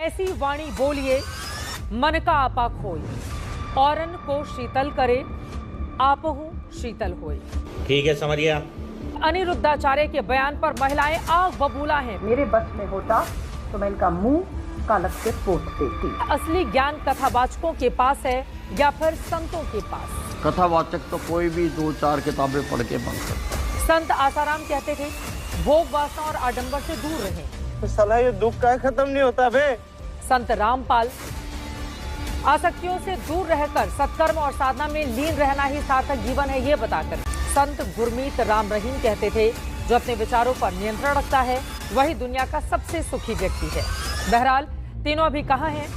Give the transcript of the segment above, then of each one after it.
ऐसी वाणी बोलिए मन का आपा खोई, औरन को शीतल करे आपहु शीतल होए। ठीक है, समझ गया। अनिरुद्धाचार्य के बयान पर महिलाएं आग बबूला हैं। मेरे बस में होता तो मैं इनका मुंह कालक से पोत देती। असली ज्ञान कथावाचकों के पास है या फिर संतों के पास? कथावाचक तो कोई भी 2-4 किताबें पढ़ के बन सकता है। संत आसाराम कहते थे भोग वासना और आडंबर से दूर रहें। तो साला ये दुख का खत्म नहीं होता बे। संत रामपाल आसक्तियों से दूर रहकर सत्कर्म और साधना में लीन रहना ही सार्थक जीवन है, ये बताकर। संत गुरमीत राम रहीम कहते थे जो अपने विचारों पर नियंत्रण रखता है वही दुनिया का सबसे सुखी व्यक्ति है। बहरहाल तीनों अभी कहाँ हैं,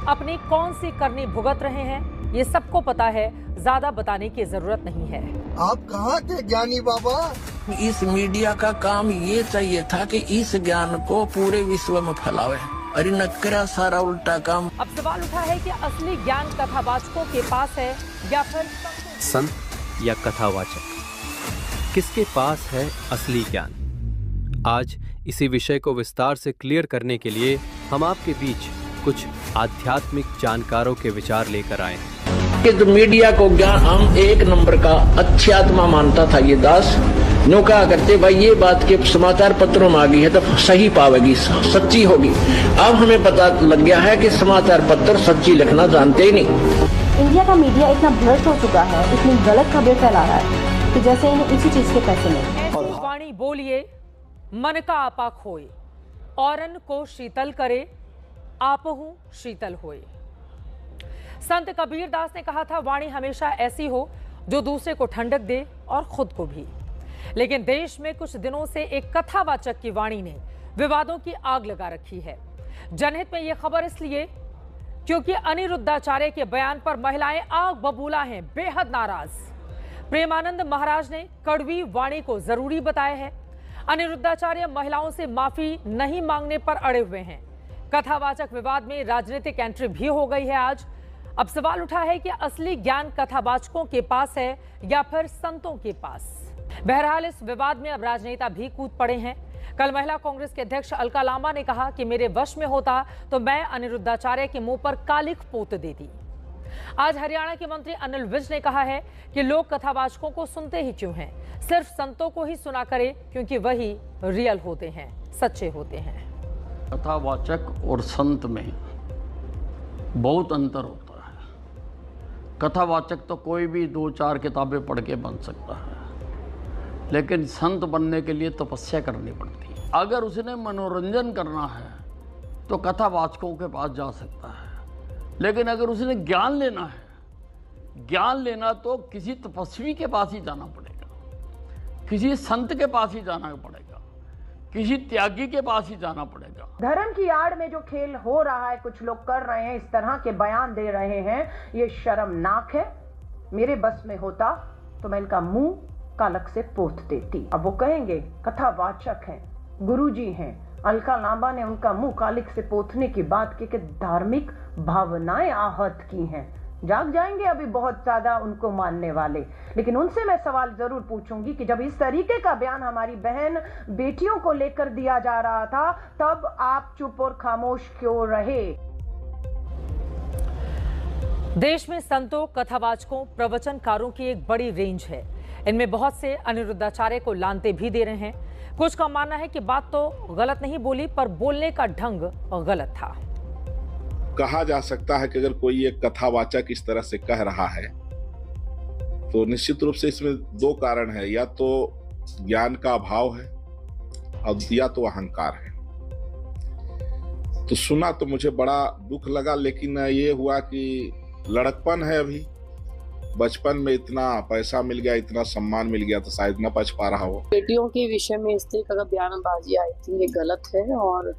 अपनी कौन सी करनी भुगत रहे हैं, ये सबको पता है, ज्यादा बताने की जरूरत नहीं है। आप कहाँ थे ज्ञानी बाबा? इस मीडिया का काम ये चाहिए था कि इस ज्ञान को पूरे विश्व में फैलावे, अरे नकरा सारा उल्टा काम। अब सवाल उठा है कि असली ज्ञान कथावाचकों के पास है या फिर संत या कथावाचक, किसके पास है असली ज्ञान? आज इसी विषय को विस्तार से क्लियर करने के लिए हम आपके बीच कुछ आध्यात्मिक जानकारों के विचार लेकर आए हैं। तो मीडिया को ज्ञान हम 1 नंबर का अच्छी आत्मा मानता था ये दास। नो कहा करते भाई ये बात के समाचार पत्रों में आ गई है तो सही पावेगी, सच्ची होगी। अब हमें पता लग गया है कि समाचार पत्र सच्ची लिखना जानते ही नहीं। इंडिया का मीडिया इतना भ्रष्ट हो चुका है, इतनी गलत खबरें फैला रहा है कि जैसे इन्हें इसी चीज के पैसे मिले। वाणी बोलिए मन का आपा खोए, औरन को शीतल करे आपहु शीतल होए। संत कबीर दास ने कहा था वाणी हमेशा ऐसी हो जो दूसरे को ठंडक दे और खुद को भी। लेकिन देश में कुछ दिनों से एक कथावाचक की वाणी ने विवादों की आग लगा रखी है। जनहित में यह खबर इसलिए क्योंकि अनिरुद्धाचार्य के बयान पर महिलाएं आग बबूला हैं, बेहद नाराज। प्रेमानंद महाराज ने कड़वी वाणी को जरूरी बताया है। अनिरुद्धाचार्य महिलाओं से माफी नहीं मांगने पर अड़े हुए हैं। कथावाचक विवाद में राजनीतिक एंट्री भी हो गई है आज। अब सवाल उठा है कि असली ज्ञान कथावाचकों के पास है या फिर संतों के पास। बहरहाल इस विवाद में अब राजनेता भी कूद पड़े हैं। कल महिला कांग्रेस के अध्यक्ष अलका लांबा ने कहा कि मेरे वश में होता तो मैं अनिरुद्धाचार्य के मुंह पर कालिख पोत देती। आज हरियाणा के मंत्री अनिल विज ने कहा है कि लोग कथावाचकों को सुनते ही क्यों हैं, सिर्फ संतों को ही सुना करें क्योंकि वही रियल होते हैं, सच्चे होते हैं। कथावाचक और संत में बहुत अंतर होता है। कथावाचक तो कोई भी 2-4 किताबें पढ़ के बन सकता है, लेकिन संत बनने के लिए तपस्या करनी पड़ती है। अगर उसने मनोरंजन करना है तो कथावाचकों के पास जा सकता है, लेकिन अगर उसने ज्ञान लेना है, ज्ञान लेना तो किसी तपस्वी के पास ही जाना पड़ेगा, किसी संत के पास ही जाना पड़ेगा, किसी त्यागी के पास ही जाना पड़ेगा। धर्म की आड़ में जो खेल हो रहा है, कुछ लोग कर रहे हैं, इस तरह के बयान दे रहे हैं, ये शर्मनाक है। मेरे बस में होता तो मैं इनका मुंह कालक से पोत देती। अब वो कहेंगे कथावाचक हैं, गुरुजी हैं, अलका लांबा ने उनका मुंह कालिक से पोतने की बात की कि धार्मिक भावनाएं आहत की हैं। जाग जाएंगे अभी बहुत ज्यादा उनको मानने वाले। लेकिन उनसे मैं सवाल जरूर पूछूंगी कि जब इस तरीके का बयान हमारी बहन बेटियों को लेकर दिया जा रहा था तब आप चुप और खामोश क्यों रहे? देश में संतों, कथावाचकों, प्रवचनकारों की एक बड़ी रेंज है। इनमें बहुत से अनिरुद्धाचार्य को लानते भी दे रहे हैं। कुछ का मानना है कि बात तो गलत नहीं बोली पर बोलने का ढंग गलत था। कहा जा सकता है कि अगर कोई एक कथावाचक इस तरह से कह रहा है तो निश्चित रूप से इसमें 2 कारण है, या तो ज्ञान का अभाव है और या तो अहंकार है। तो सुना तो मुझे बड़ा दुख लगा, लेकिन ये हुआ कि लड़कपन है, अभी बचपन में इतना पैसा मिल गया, इतना सम्मान मिल गया तो शायद न बच पा रहा हो। बेटियों के विषय में इस तरह का बयानबाजी आई थी, ये गलत है। और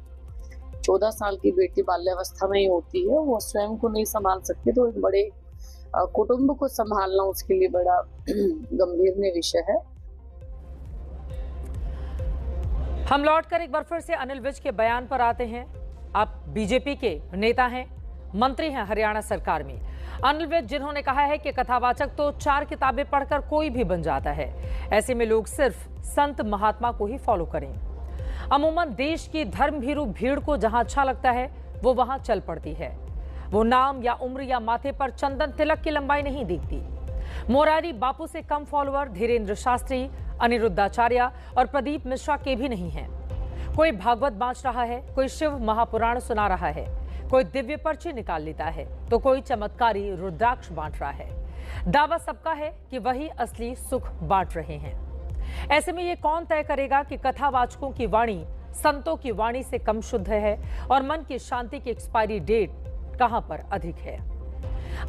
14 साल की बेटी बाल्यावस्था में ही होती है, वो स्वयं को नहीं संभाल सकती, तो एक बड़े कुटुंब को संभालना उसके लिए बड़ा गंभीर विषय है। हम लौटकर एक बार फिर से अनिल विज के बयान पर आते हैं। आप बीजेपी के नेता हैं, मंत्री हैं हरियाणा सरकार में। अनिल विज जिन्होंने कहा है कि कथावाचक तो 4 किताबें पढ़कर कोई भी बन जाता है, ऐसे में लोग सिर्फ संत महात्मा को ही फॉलो करें। अमूमन देश की धर्म भीरू भीड़ को जहां अच्छा लगता है वो वहां चल पड़ती है। वो नाम या उम्र या माथे पर चंदन तिलक की लंबाई नहीं देखती। मोरारी बापू से कम फॉलोअर धीरेन्द्र शास्त्री, अनिरुद्धाचार्य और प्रदीप मिश्रा के भी नहीं हैं। कोई भागवत बांच रहा है, कोई शिव महापुराण सुना रहा है, कोई दिव्य पर्ची निकाल लेता है, तो कोई चमत्कारी रुद्राक्ष बांट रहा है। दावा सबका है कि वही असली सुख बांट रहे हैं। ऐसे में ये कौन तय करेगा कि कथावाचकों की वाणी संतों की वाणी से कम शुद्ध है और मन की शांति की एक्सपायरी डेट कहां पर अधिक है?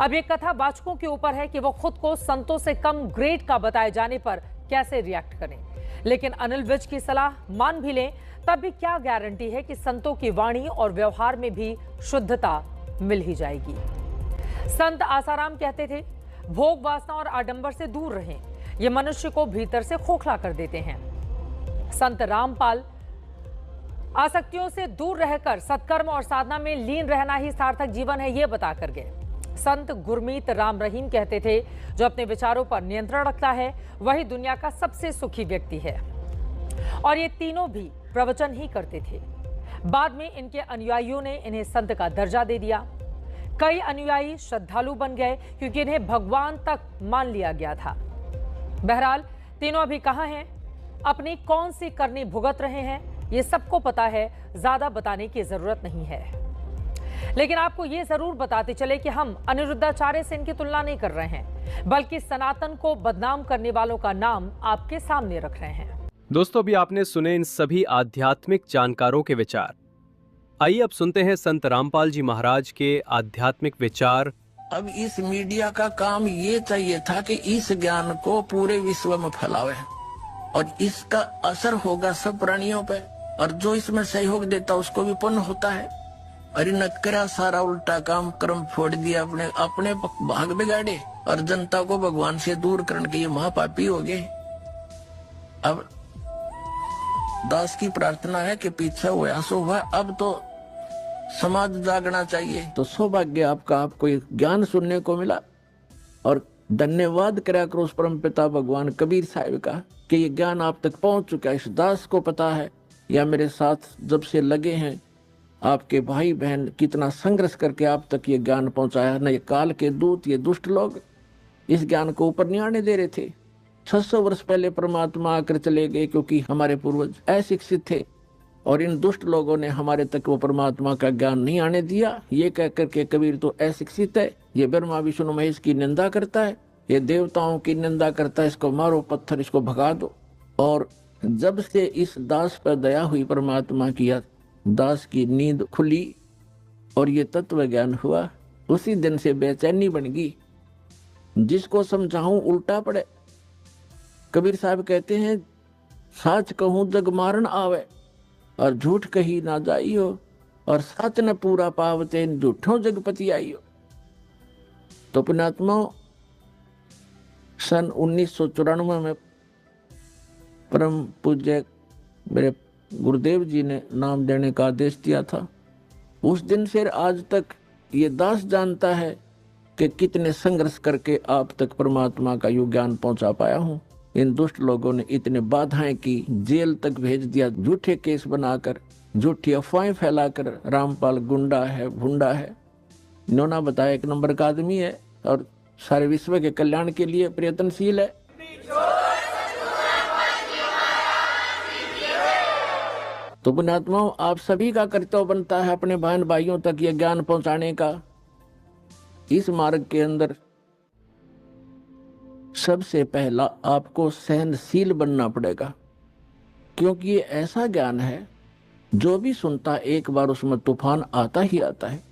अब ये कथावाचकों के ऊपर है कि वो खुद को संतों से कम ग्रेड का बताए जाने पर कैसे रिएक्ट करें। लेकिन अनिल विज की सलाह मान भी लें तब भी क्या गारंटी है कि संतों की वाणी और व्यवहार में भी शुद्धता मिल ही जाएगी? संत आसाराम कहते थे, भोग वासना और आडंबर से दूर रहें, ये मनुष्य को भीतर से खोखला कर देते हैं। संत रामपाल आसक्तियों से दूर रहकर सत्कर्म और साधना में लीन रहना ही सार्थक जीवन है, ये बता कर गए। संत गुरमीत राम रहीम कहते थे, जो अपने विचारों पर नियंत्रण रखता है वही दुनिया का सबसे सुखी व्यक्ति है। और ये तीनों भी प्रवचन ही करते थे। बाद में इनके अनुयायियों ने इन्हें संत का दर्जा दे दिया। कई अनुयायी श्रद्धालु बन गए क्योंकि इन्हें भगवान तक मान लिया गया था। बहरहाल तीनों अभी कहां हैं, अपनी कौन सी करनी भुगत रहे हैं, ये सबको पता है, ज्यादा बताने की जरूरत नहीं है। लेकिन आपको ये जरूर बताते चले कि हम अनिरुद्धाचार्य से इनकी तुलना नहीं कर रहे हैं, बल्कि सनातन को बदनाम करने वालों का नाम आपके सामने रख रहे हैं। दोस्तों, अभी आपने सुने इन सभी आध्यात्मिक जानकारों के विचार। आइए अब सुनते हैं संत रामपाल जी महाराज के आध्यात्मिक विचार। अब इस मीडिया का काम ये चाहिए था कि इस ज्ञान को पूरे विश्व में फैलावे और इसका असर होगा सब प्राणियों पे, और जो इसमें सहयोग देता उसको भी पुण्य होता है। अरे नकरा सारा उल्टा काम कर्म फोड़ दिया, अपने अपने भाग बिगाड़े और जनता को भगवान से दूर करने के ये महापापी हो गए। अब दास की प्रार्थना है कि पीछे हुआ सो हुआ, अब तो समाज जागना चाहिए। तो सौभाग्य आपका, आपको एक ज्ञान सुनने को मिला और धन्यवाद करा करो उस परम पिता भगवान कबीर साहिब का कि ये ज्ञान आप तक पहुंच चुका है। इस दास को पता है या मेरे साथ जब से लगे हैं आपके भाई बहन कितना संघर्ष करके आप तक ये ज्ञान पहुंचाया। न ये काल के दूत, ये दुष्ट लोग इस ज्ञान को ऊपर नहीं आने दे रहे थे। 600 वर्ष पहले परमात्मा आकर चले गए क्योंकि हमारे पूर्वज अशिक्षित थे और इन दुष्ट लोगों ने हमारे तक वो परमात्मा का ज्ञान नहीं आने दिया। ये कह करके कबीर तो अशिक्षित है, ये ब्रह्मा विष्णु महेश की निंदा करता है, ये देवताओं की निंदा करता है, इसको मारो पत्थर, इसको भगा दो। और जब से इस दास पर दया हुई परमात्मा की, दास की नींद खुली और ये तत्व ज्ञान हुआ, उसी दिन से बेचैनी बन गई। जिसको समझाऊं उल्टा पड़े। कबीर साहब कहते हैं, साच कहूं जग मारन आवे और झूठ कही ना जाइयो, और सच न पूरा पावते झूठों जगपति आइयो। तो पुण्यात्मा, सन 1994 में परम पूज्य मेरे गुरुदेव जी ने नाम देने का आदेश दिया था। उस दिन से आज तक ये दास जानता है कि कितने संघर्ष करके आप तक परमात्मा का यो ज्ञान पहुंचा पाया हूँ। इन दुष्ट लोगों ने इतने बाधाएं की, जेल तक भेज दिया, झूठे केस बनाकर, झूठी अफवाहें फैलाकर, रामपाल गुंडा है, भुंडा है, इन्होंने बताया 1 नंबर का आदमी है और सारे विश्व के कल्याण के लिए प्रयत्नशील है। तो पुण्यात्माओं, आप सभी का कर्तव्य बनता है अपने बहन भाइयों तक यह ज्ञान पहुंचाने का। इस मार्ग के अंदर सबसे पहला आपको सहनशील बनना पड़ेगा, क्योंकि ये ऐसा ज्ञान है जो भी सुनता एक बार उसमें तूफान आता ही आता है।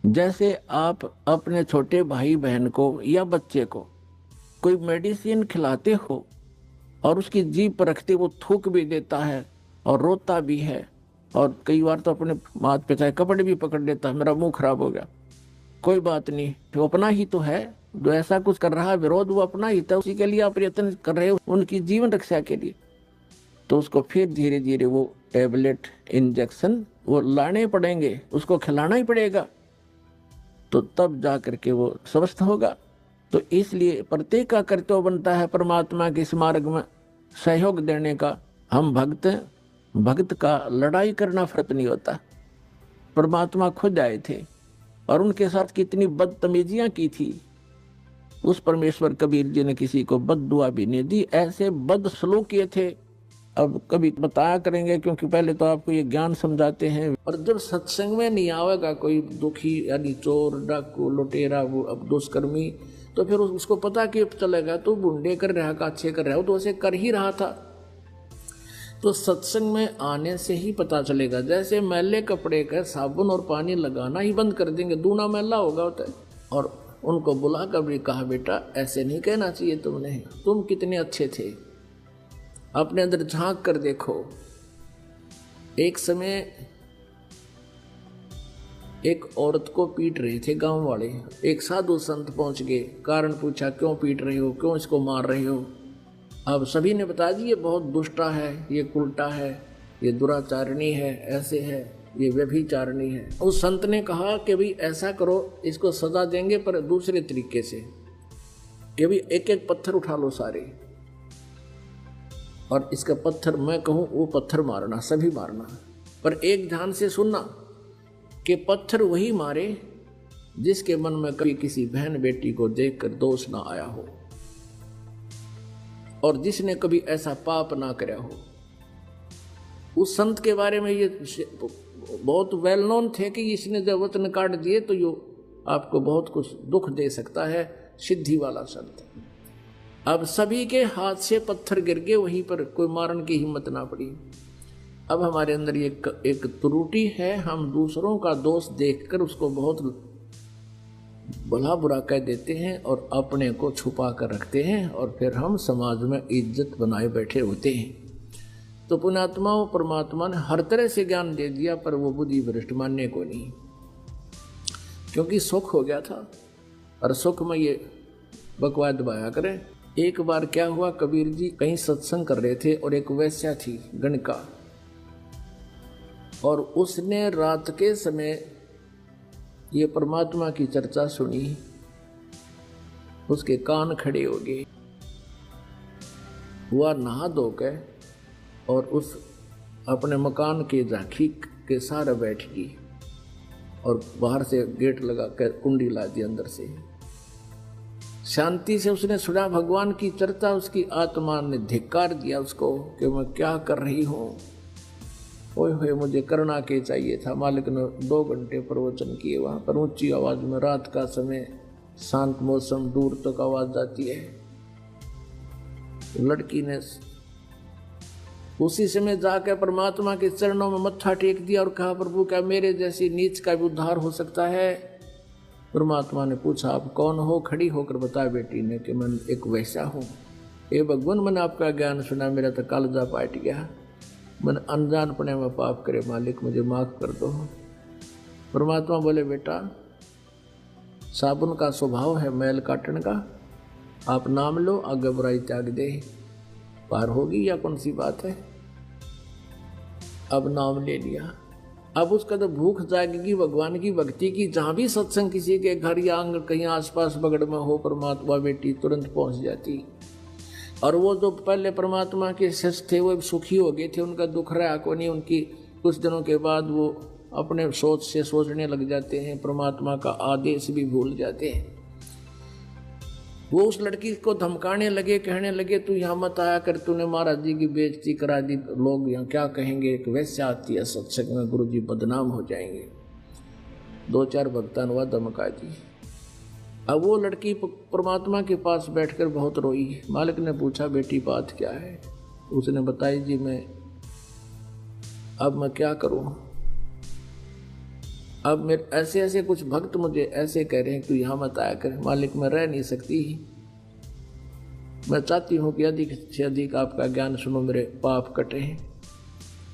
जैसे आप अपने छोटे भाई बहन को या बच्चे को कोई मेडिसिन खिलाते हो और उसकी जीभ पर रखते वो थूक भी देता है और रोता भी है, और कई बार तो अपने माथ पे चाहे कपड़े भी पकड़ लेता है, मेरा मुंह खराब हो गया, कोई बात नहीं, वो अपना ही तो है, जो ऐसा कुछ कर रहा है विरोध वो अपना ही था, उसी के लिए आप प्रयत्न कर रहे हो उनकी जीवन रक्षा के लिए। तो उसको फिर धीरे धीरे वो टैबलेट, इंजेक्शन वो लाने पड़ेंगे, उसको खिलाना ही पड़ेगा, तो तब जा करके वो स्वस्थ होगा। तो इसलिए प्रत्येक का कर्तव्य बनता है परमात्मा के इस मार्ग में सहयोग देने का। हम भक्त हैं, भक्त का लड़ाई करना फर्क नहीं होता, परमात्मा खुद आए थे और उनके साथ कितनी बदतमीजियां की थी। उस परमेश्वर कबीर जी ने किसी को बद्दुआ भी नहीं दी, ऐसे बदसलूक किए थे। अब कभी बताया करेंगे, क्योंकि पहले तो आपको ये ज्ञान समझाते हैं। और जब सत्संग में नहीं आवेगा कोई दुखी यानी चोर, डाकू, लुटेरा, वो अब दुष्कर्मी, तो फिर उसको पता कि चलेगा तो बुंडे कर रहा का अच्छे कर रहा हो, तो उसे कर ही रहा था। तो सत्संग में आने से ही पता चलेगा। जैसे मैले कपड़े का साबुन और पानी लगाना ही बंद कर देंगे, दूना मैला होगा होता है। और उनको बुला कर भी कहा, बेटा ऐसे नहीं कहना चाहिए तुमने, तुम कितने अच्छे थे, अपने अंदर झांक कर देखो। एक समय एक औरत को पीट रहे थे गांव वाले, एक साधु संत पहुंच गए, कारण पूछा क्यों पीट रहे हो, क्यों इसको मार रहे हो। अब सभी ने बता दी ये बहुत दुष्टा है, ये कुलटा है, ये दुराचारणी है, ऐसे है, ये व्यभिचारणी है। उस संत ने कहा कि भाई ऐसा करो, इसको सजा देंगे पर दूसरे तरीके से, कि भाई एक एक पत्थर उठा लो सारे, और इसका पत्थर मैं कहूँ वो पत्थर मारना, सभी मारना, पर एक ध्यान से सुनना कि पत्थर वही मारे जिसके मन में कभी किसी बहन बेटी को देखकर दोष ना आया हो और जिसने कभी ऐसा पाप ना कराया हो। उस संत के बारे में ये बहुत वेल नोन थे कि इसने जब वचन काट दिए तो ये आपको बहुत कुछ दुख दे सकता है, सिद्धि वाला संत। अब सभी के हाथ से पत्थर गिर गए, वहीं पर कोई मारने की हिम्मत ना पड़ी। अब हमारे अंदर एक त्रुटि है, हम दूसरों का दोष देखकर उसको बहुत भला बुरा कह देते हैं और अपने को छुपा कर रखते हैं, और फिर हम समाज में इज्जत बनाए बैठे होते हैं। तो पुण्यात्मा परमात्मा ने हर तरह से ज्ञान दे दिया, पर वो बुद्धि भ्रष्ट मानने को नहीं, क्योंकि सुख हो गया था और सुख में ये बकवाद दबाया करें। एक बार क्या हुआ, कबीर जी कहीं सत्संग कर रहे थे और एक वैश्या थी गणका, और उसने रात के समय ये परमात्मा की चर्चा सुनी, उसके कान खड़े हो गए। वह नहा धोकर और उस अपने मकान के झांकी के सहारे बैठ गई और बाहर से गेट लगा कर कुंडी ला दी अंदर से। शांति से उसने सुना भगवान की चर्चा। उसकी आत्मा ने धिक्कार दिया उसको कि मैं क्या कर रही हूँ, ओए होए मुझे करना के चाहिए था। मालिक ने 2 घंटे प्रवचन किए वहाँ पर ऊंची आवाज में, रात का समय, शांत मौसम, दूर तक आवाज आती है। लड़की ने उसी समय जाकर परमात्मा के चरणों में मत्था टेक दिया और कहा, प्रभु क्या मेरे जैसी नीच का भी उद्धार हो सकता है। परमात्मा ने पूछा, आप कौन हो? खड़ी होकर बताया बेटी ने कि मैं एक वैसा हूँ। ये भगवान, मैंने आपका ज्ञान सुना, मेरा तो कालजा पाट गया, मैंने अनजानपने में पाप करे, मालिक मुझे माफ कर दो। परमात्मा बोले, बेटा साबुन का स्वभाव है मैल काटने का, आप नाम लो, आगे बुराई त्याग दे, पार होगी या कौन सी बात है। अब नाम ले लिया। अब उसका तो भूख जागेगी भगवान की भक्ति की। जहाँ भी सत्संग किसी के घर या आंगन कहीं आसपास बगड़ में हो, परमात्मा बेटी तुरंत पहुँच जाती। और वो जो पहले परमात्मा के शिष्य थे वो सुखी हो गए थे, उनका दुख रहा को नहीं। उनकी कुछ दिनों के बाद वो अपने सोच से सोचने लग जाते हैं, परमात्मा का आदेश भी भूल जाते हैं। वो उस लड़की को धमकाने लगे, कहने लगे तू यहाँ मत आया कर, तूने महाराज जी की बेइज्जती करा दी, लोग यहाँ क्या कहेंगे, एक वैसे आती है सत्संग में, गुरु जी बदनाम हो जाएंगे। 2-4 भक्तान हुआ धमका दी। अब वो लड़की परमात्मा के पास बैठकर बहुत रोई। मालिक ने पूछा, बेटी बात क्या है? उसने बताई, जी अब मैं क्या करूं, अब मेरे ऐसे कुछ भक्त मुझे ऐसे कह रहे हैं कि यहाँ मत आया कर, मालिक मैं रह नहीं सकती, मैं चाहती हूँ कि अधिक से अधिक आपका ज्ञान सुनो, मेरे पाप कटे।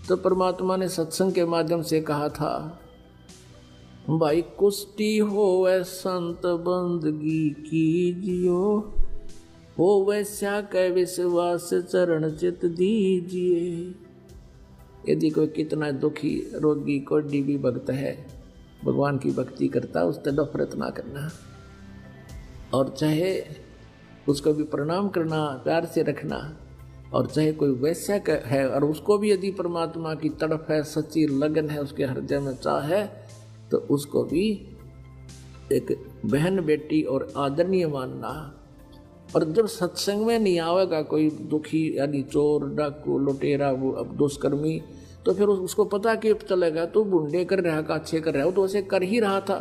तो परमात्मा ने सत्संग के माध्यम से कहा था, भाई कुष्टी होवे संत बंदगी कीजियो, हो वैसा कै विश्वास चरण चित दीजिए। यदि कोई कितना दुखी रोगी कोई भी भक्त है, भगवान की भक्ति करता, उस पर नफरत ना करना, और चाहे उसको भी प्रणाम करना, प्यार से रखना। और चाहे कोई वैसा है और उसको भी यदि परमात्मा की तड़प है, सच्ची लगन है, उसके हृदय में चाह है, तो उसको भी एक बहन बेटी और आदरणीय मानना। और जब सत्संग में नहीं आवेगा कोई दुखी यानी चोर डाकू लुटेरा वो अब दुष्कर्मी, तो फिर उसको पता कि चलेगा तो बुंडे कर रहा का अच्छे कर रहा हो, तो उसे कर ही रहा था।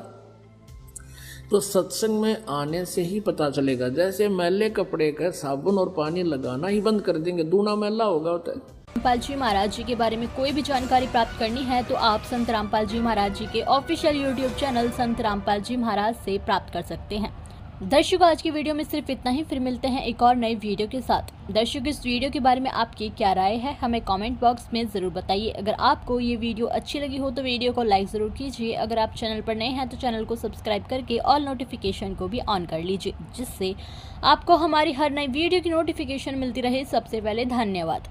तो सत्संग में आने से ही पता चलेगा। जैसे मैले कपड़े का साबुन और पानी लगाना ही बंद कर देंगे, दूना मैला होगा होता है। रामपाल जी महाराज जी के बारे में कोई भी जानकारी प्राप्त करनी है तो आप संत रामपाल जी महाराज जी के ऑफिशियल यूट्यूब चैनल संत रामपाल जी महाराज से प्राप्त कर सकते हैं। दर्शकों, आज की वीडियो में सिर्फ इतना ही। फिर मिलते हैं एक और नई वीडियो के साथ। दर्शकों, इस वीडियो के बारे में आपकी क्या राय है हमें कमेंट बॉक्स में ज़रूर बताइए। अगर आपको ये वीडियो अच्छी लगी हो तो वीडियो को लाइक ज़रूर कीजिए। अगर आप चैनल पर नए हैं तो चैनल को सब्सक्राइब करके ऑल नोटिफिकेशन को भी ऑन कर लीजिए, जिससे आपको हमारी हर नई वीडियो की नोटिफिकेशन मिलती रहे सबसे पहले। धन्यवाद।